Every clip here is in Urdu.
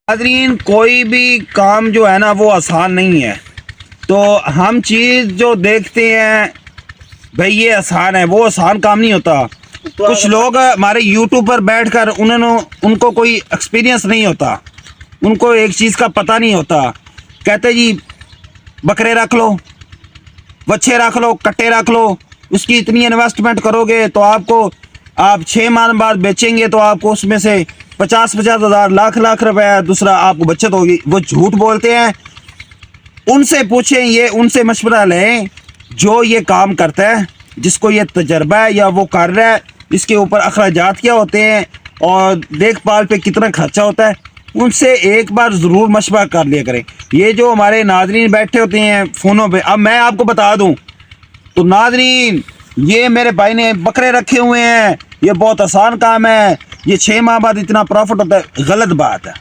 ناظرین کوئی بھی کام جو ہے نا وہ آسان نہیں ہے، تو ہم چیز جو دیکھتے ہیں بھئی یہ آسان ہے، وہ آسان کام نہیں ہوتا۔ کچھ لوگ ہمارے یوٹیوب پر بیٹھ کر ان کو کوئی ایکسپیرینس نہیں ہوتا، ان کو ایک چیز کا پتہ نہیں ہوتا، کہتے جی بکرے رکھ لو، بچے رکھ لو، کٹے رکھ لو، اس کی اتنی انویسٹمنٹ کرو گے تو آپ 6 ماہ بعد بیچیں گے تو آپ کو اس میں سے 50,000 ہزار لاکھ روپے دوسرا آپ کو بچت ہوگی۔ وہ جھوٹ بولتے ہیں، ان سے پوچھیں، یہ ان سے مشورہ لیں جو یہ کام کرتا ہے، جس کو یہ تجربہ ہے یا وہ کر رہا ہے، اس کے اوپر اخراجات کیا ہوتے ہیں اور دیکھ بھال پہ کتنا خرچہ ہوتا ہے، ان سے ایک بار ضرور مشورہ کر لیا کریں۔ یہ جو ہمارے ناظرین بیٹھے ہوتے ہیں فونوں پہ، اب میں آپ کو بتا دوں تو ناظرین، یہ میرے بھائی نے بکرے رکھے ہوئے ہیں، یہ بہت آسان کام ہے، یہ 6 ماہ بعد اتنا پروفٹ ہوتا ہے، غلط بات ہے۔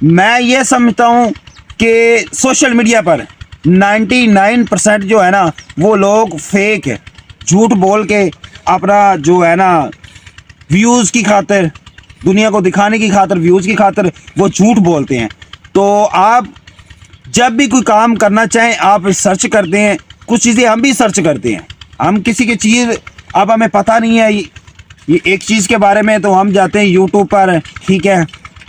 میں یہ سمجھتا ہوں کہ سوشل میڈیا پر 99% جو ہے نا وہ لوگ فیک ہے، جھوٹ بول کے اپنا جو ہے نا ویوز کی خاطر، دنیا کو دکھانے کی خاطر، ویوز کی خاطر وہ جھوٹ بولتے ہیں۔ تو آپ جب بھی کوئی کام کرنا چاہیں آپ سرچ کرتے ہیں، کچھ چیزیں ہم بھی سرچ کرتے ہیں، ہم کسی کی چیز اب ہمیں پتہ نہیں ہے یہ ایک چیز کے بارے میں تو ہم جاتے ہیں یوٹیوب پر، ٹھیک ہے،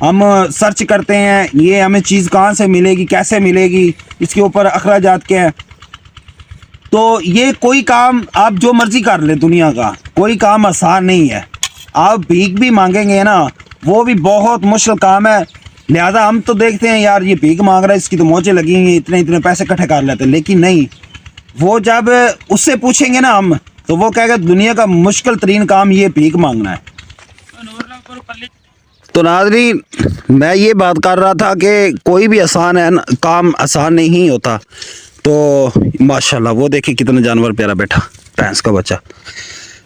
ہم سرچ کرتے ہیں یہ ہمیں چیز کہاں سے ملے گی، کیسے ملے گی، اس کے اوپر اخراجات کیا ہے۔ تو یہ کوئی کام آپ جو مرضی کر لیں، دنیا کا کوئی کام آسان نہیں ہے۔ آپ بھیک بھی مانگیں گے نا وہ بھی بہت مشکل کام ہے، لہذا ہم تو دیکھتے ہیں یار یہ بھیک مانگ رہا ہے، اس کی تو موجیں لگی ہیں، اتنے پیسے اکٹھے کر لیتے ہیں، لیکن نہیں، وہ جب اس سے پوچھیں گے نا ہم تو وہ کہے گا دنیا کا مشکل ترین کام یہ بھیک مانگنا ہے۔ تو ناظرین میں یہ بات کر رہا تھا کہ کوئی بھی آسان ہے کام آسان نہیں ہوتا۔ تو ماشاءاللہ وہ دیکھیں کتنا جانور پیارا بیٹھا، بھینس کا بچہ۔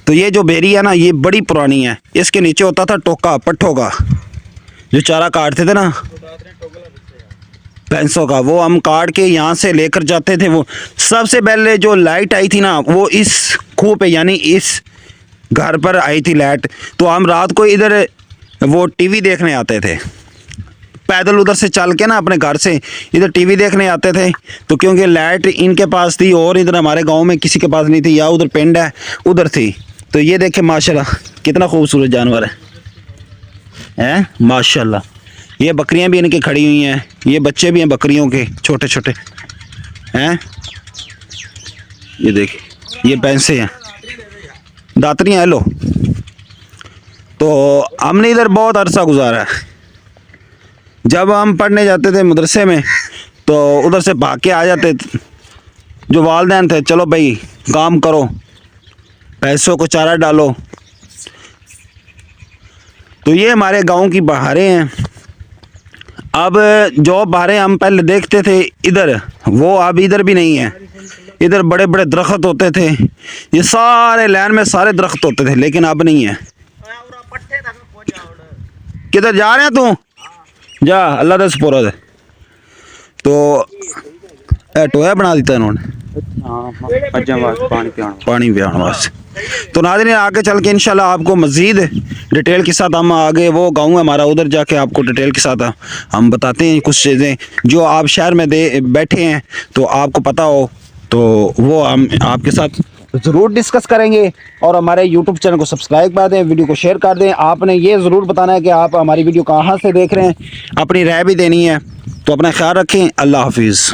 تو یہ جو بیری ہے نا یہ بڑی پرانی ہے، اس کے نیچے ہوتا تھا ٹوکا، پٹھوں کا جو چارہ کاٹتے تھے نا بھینسوں کا، وہ ہم کاٹ کے یہاں سے لے کر جاتے تھے۔ وہ سب سے پہلے جو لائٹ آئی تھی نا وہ اس کنویں پہ یعنی اس گھر پر آئی تھی لائٹ، تو ہم رات کو ادھر وہ ٹی وی دیکھنے آتے تھے، پیدل ادھر سے چل کے نا اپنے گھر سے ادھر ٹی وی دیکھنے آتے تھے۔ تو کیونکہ لائٹ ان کے پاس تھی اور ادھر ہمارے گاؤں میں کسی کے پاس نہیں تھی، یا ادھر پنڈ ہے ادھر تھی۔ تو یہ دیکھیں ماشاءاللہ کتنا خوبصورت جانور ہے ماشاءاللہ۔ یہ بکریاں بھی ان کی کھڑی ہوئی ہیں، یہ بچے بھی ہیں بکریوں کے چھوٹے چھوٹے ہیں، یہ دیکھیں یہ بھینسیں ہیں، داتریاں ہیں لو۔ تو ہم نے ادھر بہت عرصہ گزارا ہے، جب ہم پڑھنے جاتے تھے مدرسے میں تو ادھر سے بھاگ کے آ جاتے، جو والدین تھے چلو بھائی کام کرو، پیسوں کو چارہ ڈالو۔ تو یہ ہمارے گاؤں کی بہاریں ہیں۔ اب جو بہاریں ہم پہلے دیکھتے تھے ادھر، وہ اب ادھر بھی نہیں ہیں۔ ادھر بڑے بڑے درخت ہوتے تھے، یہ سارے لین میں سارے درخت ہوتے تھے، لیکن اب نہیں ہیں۔ کدھر جا رہے ہیں تو جا اللہ دے سپورت ہے۔ تو ٹویا بنا دیتا انہوں نے پانی پیان واسطے۔ تو ناظرین آگے چل کے انشاءاللہ آپ کو مزید ڈیٹیل کے ساتھ ہم آگے وہ گاؤں ہے ہمارا، ادھر جا کے آپ کو ڈیٹیل کے ساتھ ہم بتاتے ہیں کچھ چیزیں جو آپ شہر میں بیٹھے ہیں تو آپ کو پتہ ہو، تو وہ ہم آپ کے ساتھ ضرور ڈسکس کریں گے۔ اور ہمارے یوٹیوب چینل کو سبسکرائب کر دیں، ویڈیو کو شیئر کر دیں۔ آپ نے یہ ضرور بتانا ہے کہ آپ ہماری ویڈیو کہاں سے دیکھ رہے ہیں، اپنی رائے بھی دینی ہے۔ تو اپنا خیال رکھیں، اللہ حافظ۔